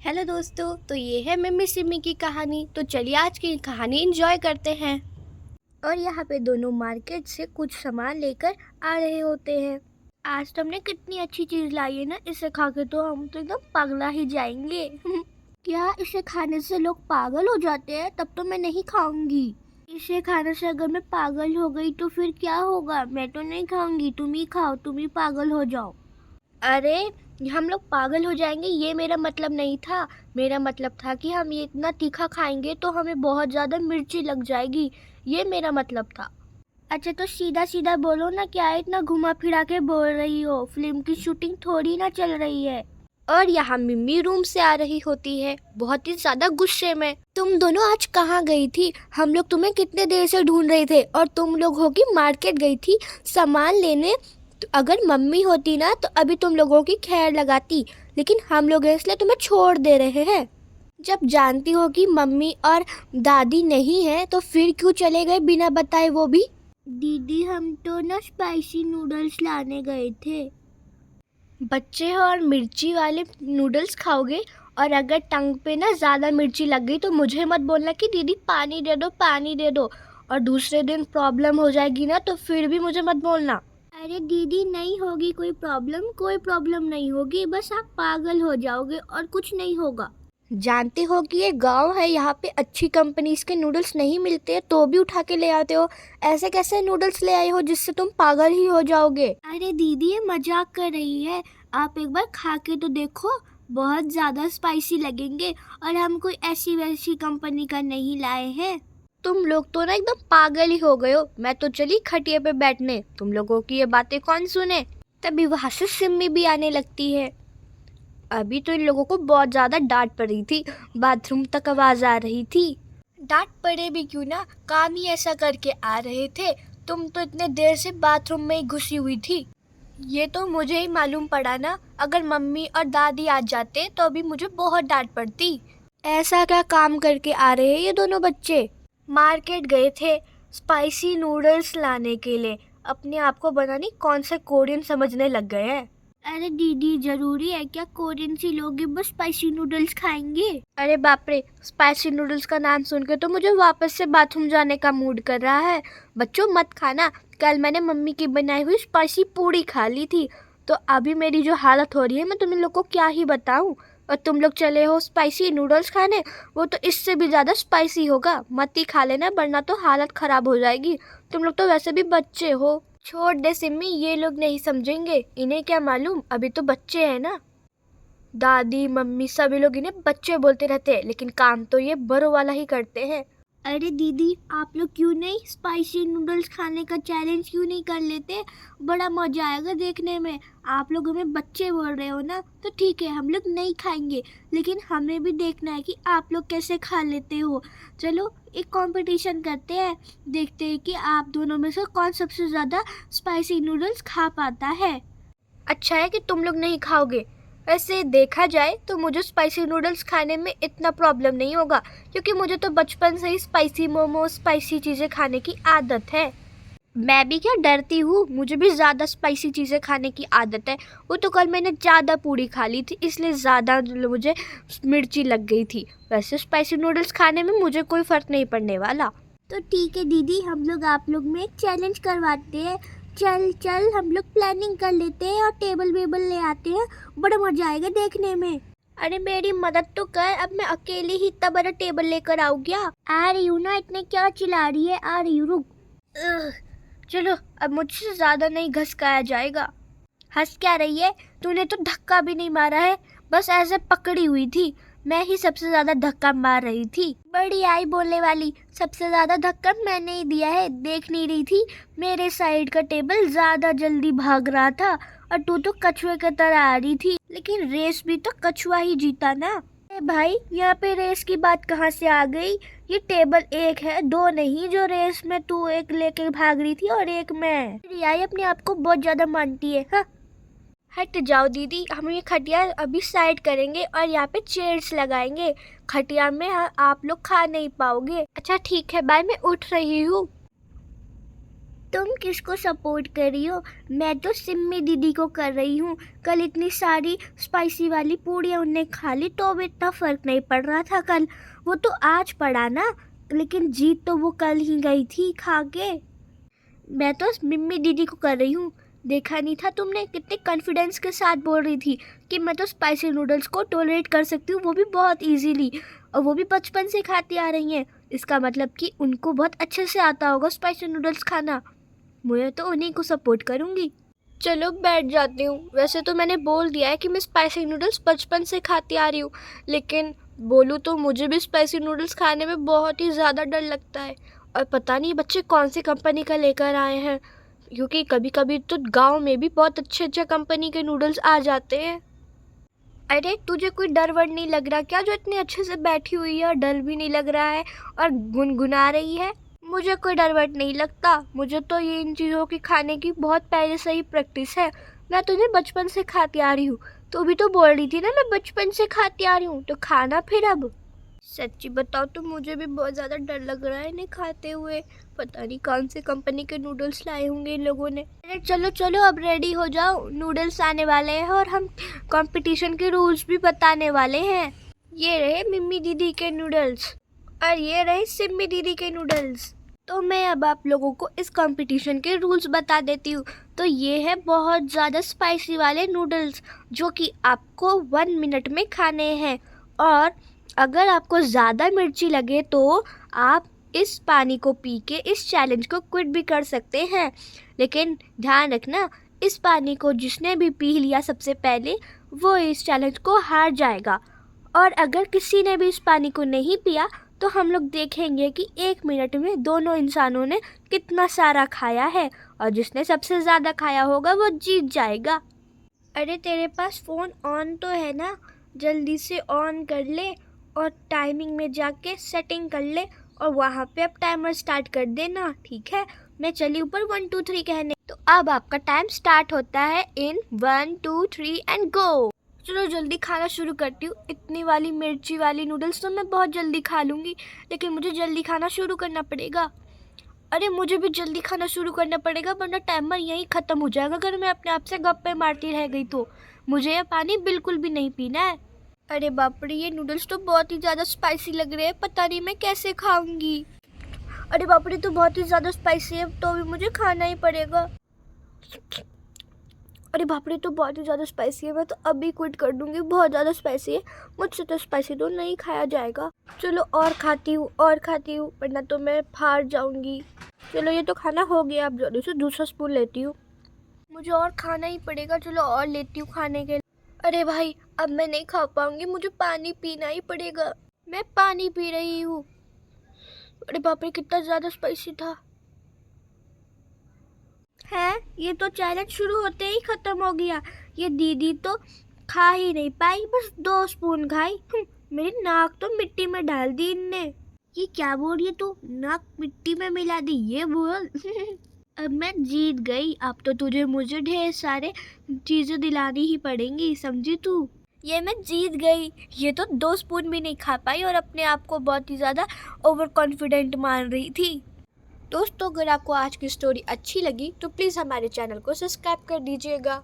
Hello दोस्तों, तो ये है मिम्मी सिम्मी की कहानी। तो चलिए आज की कहानी एंजॉय करते हैं। और यहाँ पे दोनों मार्केट से कुछ सामान लेकर आ रहे होते हैं। आज तो हमने कितनी अच्छी चीज़ लाई है ना, इसे खा के तो हम तो एकदम पगला ही जाएंगे। क्या इसे खाने से लोग पागल हो जाते हैं? तब तो मैं नहीं खाऊंगी। इसे खाने से अगर मैं पागल हो गई तो फिर क्या होगा? मैं तो नहीं खाऊंगी, तुम ही खाओ, तुम ही पागल हो जाओ। अरे, हम लोग पागल हो जाएंगे ये मेरा मतलब नहीं था। मेरा मतलब था कि हम ये इतना तीखा खाएंगे तो हमें बहुत ज़्यादा मिर्ची लग जाएगी, ये मेरा मतलब था। अच्छा तो सीधा सीधा बोलो ना, क्या इतना घुमा फिरा के बोल रही हो? फिल्म की शूटिंग थोड़ी ना चल रही है। और यहाँ मिम्मी रूम से आ रही होती है बहुत ही ज्यादा गुस्से में। तुम दोनों आज कहाँ गई थी? हम लोग तुम्हें कितने देर से ढूंढ रहे थे और तुम लोग होगी मार्केट गई थी सामान लेने। तो अगर मम्मी होती ना तो अभी तुम लोगों की खैर लगाती, लेकिन हम लोग इसलिए तुम्हें छोड़ दे रहे हैं। जब जानती हो कि मम्मी और दादी नहीं है तो फिर क्यों चले गए बिना बताए, वो भी? दीदी हम तो ना स्पाइसी नूडल्स लाने गए थे। बच्चे हो और मिर्ची वाले नूडल्स खाओगे, और अगर टंग पे ना ज़्यादा मिर्ची लग गई तो मुझे मत बोलना कि दीदी पानी दे दो पानी दे दो, और दूसरे दिन प्रॉब्लम हो जाएगी ना तो फिर भी मुझे मत बोलना। अरे दीदी नहीं होगी कोई प्रॉब्लम नहीं होगी, बस आप पागल हो जाओगे और कुछ नहीं होगा। जानते हो कि ये गांव है, यहाँ पे अच्छी कंपनीज के नूडल्स नहीं मिलते तो भी उठा के ले आते हो। ऐसे कैसे नूडल्स ले आए हो जिससे तुम पागल ही हो जाओगे? अरे दीदी ये मजाक कर रही है, आप एक बार खा के तो देखो, बहुत ज़्यादा स्पाइसी लगेंगे, और हम कोई ऐसी वैसी कंपनी का नहीं लाए हैं। तुम लोग तो ना एकदम पागल ही हो गए हो। मैं तो चली खटिया पे बैठने, तुम लोगों की ये बातें कौन सुने। तभी वहाँ से सिम्मी भी आने लगती है। अभी तो इन लोगों को बहुत ज़्यादा डांट पड़ी थी, बाथरूम तक आवाज़ आ रही थी। डांट पड़े भी क्यों ना, काम ही ऐसा करके आ रहे थे। तुम तो इतने देर से बाथरूम में ही घुसी हुई थी। ये तो मुझे ही मालूम पड़ा ना, अगर मम्मी और दादी आ जाते तो अभी मुझे बहुत डांट पड़ती। ऐसा क्या काम करके आ रहे हैं ये दोनों बच्चे? मार्केट गए थे स्पाइसी नूडल्स लाने के लिए। अपने आप को बनानी कौन से कोरियन समझने लग गए हैं। अरे दीदी जरूरी है क्या कोरियन सी लोग बस स्पाइसी नूडल्स खाएंगे? अरे बाप रे, स्पाइसी नूडल्स का नाम सुन के तो मुझे वापस से बाथरूम जाने का मूड कर रहा है। बच्चों मत खाना, कल मैंने मम्मी की बनाई हुई स्पाइसी पूड़ी खा ली थी, तो अभी मेरी जो हालत हो रही है मैं तुम लोग को क्या ही बताऊं। और तुम लोग चले हो स्पाइसी नूडल्स खाने, वो तो इससे भी ज़्यादा स्पाइसी होगा। मत ही खा लेना वरना तो हालत ख़राब हो जाएगी। तुम लोग तो वैसे भी बच्चे हो। छोड़ दे सिम्मी, ये लोग नहीं समझेंगे, इन्हें क्या मालूम, अभी तो बच्चे हैं ना। दादी मम्मी सभी लोग इन्हें बच्चे बोलते रहते हैं, लेकिन काम तो ये बड़ों वाला ही करते हैं। अरे दीदी आप लोग क्यों नहीं स्पाइसी नूडल्स खाने का चैलेंज क्यों नहीं कर लेते? बड़ा मजा आएगा देखने में। आप लोग हमें बच्चे बोल रहे हो ना, तो ठीक है हम लोग नहीं खाएंगे, लेकिन हमें भी देखना है कि आप लोग कैसे खा लेते हो। चलो एक कंपटीशन करते हैं, देखते हैं कि आप दोनों में से कौन सबसे ज़्यादा स्पाइसी नूडल्स खा पाता है। अच्छा है कि तुम लोग नहीं खाओगे। वैसे देखा जाए तो मुझे स्पाइसी नूडल्स खाने में इतना प्रॉब्लम नहीं होगा, क्योंकि मुझे तो बचपन से ही स्पाइसी मोमो स्पाइसी चीज़ें खाने की आदत है। मैं भी क्या डरती हूँ, मुझे भी ज़्यादा स्पाइसी चीज़ें खाने की आदत है। वो तो कल मैंने ज़्यादा पूड़ी खा ली थी, इसलिए ज़्यादा मुझे मिर्ची लग गई थी। वैसे स्पाइसी नूडल्स खाने में मुझे कोई फ़र्क नहीं पड़ने वाला। तो ठीक है दीदी, हम लोग आप लोग में एक चैलेंज करवाते हैं। चल चल हम लोग प्लानिंग कर लेते हैं और टेबल वेबल ले आते हैं, बड़ा मजा आएगा देखने में। अरे मेरी मदद तो कर, अब मैं अकेली ही इतना बड़ा टेबल लेकर आऊँ क्या? आ रही हूँ ना, इतने क्या चिल्ला रही है, आ रही हूँ रुक। चलो अब मुझसे ज्यादा नहीं घसकाया जाएगा। हंस क्या रही है? तूने तो धक्का भी नहीं मारा है, बस ऐसे पकड़ी हुई थी। मैं ही सबसे ज्यादा धक्का मार रही थी। बड़ी आई बोलने वाली, सबसे ज्यादा धक्का मैंने ही दिया है। देख नहीं रही थी मेरे साइड का टेबल ज्यादा जल्दी भाग रहा था, और तू तो कछुए की तरह आ रही थी। लेकिन रेस भी तो कछुआ ही जीता ना। ए भाई यहाँ पे रेस की बात कहाँ से आ गई? ये टेबल एक है दो नहीं, जो रेस में तू एक लेके भाग रही थी और एक मैं। रियाई अपने आप को बहुत ज्यादा मानती है। हाँ हट जाओ दीदी, हम ये खटिया अभी साइड करेंगे और यहाँ पे चेयर्स लगाएंगे। खटिया में आप लोग खा नहीं पाओगे। अच्छा ठीक है बाय, मैं उठ रही हूँ। तुम किसको सपोर्ट कर रही हो? मैं तो सिम्मी दीदी को कर रही हूँ। कल इतनी सारी स्पाइसी वाली पूड़ियाँ उनने खा ली तो भी इतना फ़र्क नहीं पड़ रहा था कल। वो तो आज पड़ा ना, लेकिन जीत तो वो कल ही गई थी खा के। मैं तो मिम्मी दीदी को कर रही हूँ। देखा नहीं था तुमने कितने कॉन्फिडेंस के साथ बोल रही थी कि मैं तो स्पाइसी नूडल्स को टॉलरेट कर सकती हूँ, वो भी बहुत इजीली, और वो भी बचपन से खाती आ रही हैं। इसका मतलब कि उनको बहुत अच्छे से आता होगा स्पाइसी नूडल्स खाना। मैं तो उन्हीं को सपोर्ट करूँगी। चलो बैठ जाती हूँ। वैसे तो मैंने बोल दिया है कि मैं स्पाइसी नूडल्स बचपन से खाती आ रही हूँ, लेकिन बोलूँ तो मुझे भी स्पाइसी नूडल्स खाने में बहुत ही ज़्यादा डर लगता है। और पता नहीं बच्चे कौन सी कंपनी का लेकर आए हैं, क्योंकि कभी कभी तो गांव में भी बहुत अच्छे अच्छे कंपनी के नूडल्स आ जाते हैं। अरे तुझे कोई डर वर नहीं लग रहा क्या, जो इतने अच्छे से बैठी हुई है और डर भी नहीं लग रहा है और गुनगुना रही है? मुझे कोई डर वर नहीं लगता। मुझे तो ये इन चीज़ों की खाने की बहुत पहले से ही प्रैक्टिस है। मैं तुझे बचपन से खाती आ रही हूँ। तो भी तो बोल रही थी ना मैं बचपन से खाती आ रही हूँ, तो खाना फिर अब। सच्ची बताओ तो मुझे भी बहुत ज़्यादा डर लग रहा है इन्हें खाते हुए। पता नहीं कौन से कंपनी के नूडल्स लाए होंगे इन लोगों ने। अरे चलो चलो अब रेडी हो जाओ, नूडल्स आने वाले हैं और हम कंपटीशन के रूल्स भी बताने वाले हैं। ये रहे मिम्मी दीदी के नूडल्स और ये रहे सिम्मी दीदी के नूडल्स। तो मैं अब आप लोगों को इस कंपटीशन के रूल्स बता देती हूँ। तो ये है बहुत ज़्यादा स्पाइसी वाले नूडल्स, जो कि आपको 1 मिनट में खाने हैं। और अगर आपको ज़्यादा मिर्ची लगे तो आप इस पानी को पी के इस चैलेंज को क्विट भी कर सकते हैं। लेकिन ध्यान रखना, इस पानी को जिसने भी पी लिया सबसे पहले वो इस चैलेंज को हार जाएगा। और अगर किसी ने भी इस पानी को नहीं पिया तो हम लोग देखेंगे कि 1 मिनट में दोनों इंसानों ने कितना सारा खाया है, और जिसने सबसे ज़्यादा खाया होगा वो जीत जाएगा। अरे तेरे पास फ़ोन ऑन तो है ना, जल्दी से ऑन कर ले और टाइमिंग में जाके सेटिंग कर ले और वहाँ पे अब टाइमर स्टार्ट कर देना, ठीक है? मैं चली ऊपर 1 2 3 कहने। तो अब आपका टाइम स्टार्ट होता है इन 1 2 3 एंड गो। चलो जल्दी खाना शुरू करती हूँ। इतनी वाली मिर्ची वाली नूडल्स तो मैं बहुत जल्दी खा लूँगी, लेकिन मुझे जल्दी खाना शुरू करना पड़ेगा। अरे मुझे भी जल्दी खाना शुरू करना पड़ेगा, वरना टाइमर यहीं ख़त्म हो जाएगा अगर मैं अपने आप से गप्पे मारती रह गई तो। मुझे ये पानी बिल्कुल भी नहीं पीना है। अरे बाप रे, ये नूडल्स तो बहुत ही ज़्यादा स्पाइसी लग रहे हैं, पता नहीं मैं कैसे खाऊंगी। अरे बाप रे, तो बहुत ही ज़्यादा स्पाइसी है, तो भी मुझे खाना ही पड़ेगा। अरे बाप रे, तो बहुत ही ज़्यादा स्पाइसी है, मैं तो अभी क्विट कर दूंगी, बहुत ज़्यादा स्पाइसी है। मुझसे तो स्पाइसी तो नहीं खाया जाएगा। चलो और खाती हूँ वरना तो मैं हार जाऊंगी। चलो ये तो खाना हो गया, अब जल्दी से दूसरा स्पून लेती हूँ। मुझे और खाना ही पड़ेगा, चलो और लेती हूँ खाने के लिए। अरे भाई, अब मैं नहीं खा पाऊंगी, मुझे पानी पीना ही पड़ेगा। मैं पानी पी रही हूँ। अरे बाप रे, कितना ज़्यादा स्पाइसी था। है ये तो चैलेंज शुरू होते ही खत्म हो गया। ये दीदी तो खा ही नहीं पाई, बस 2 स्पून खाई। मेरी नाक तो मिट्टी में डाल दी इनने। ये क्या बोल रही है तू, नाक मिट्टी में मिला दी, ये बोल। अब मैं जीत गई, अब तो तुझे मुझे ढेर सारे चीजें दिलानी ही पड़ेंगी, समझी तू? ये मैं जीत गई। ये तो 2 स्पून भी नहीं खा पाई और अपने आप को बहुत ही ज़्यादा ओवर कॉन्फिडेंट मान रही थी। दोस्तों, अगर आपको आज की स्टोरी अच्छी लगी तो प्लीज़ हमारे चैनल को सब्सक्राइब कर दीजिएगा।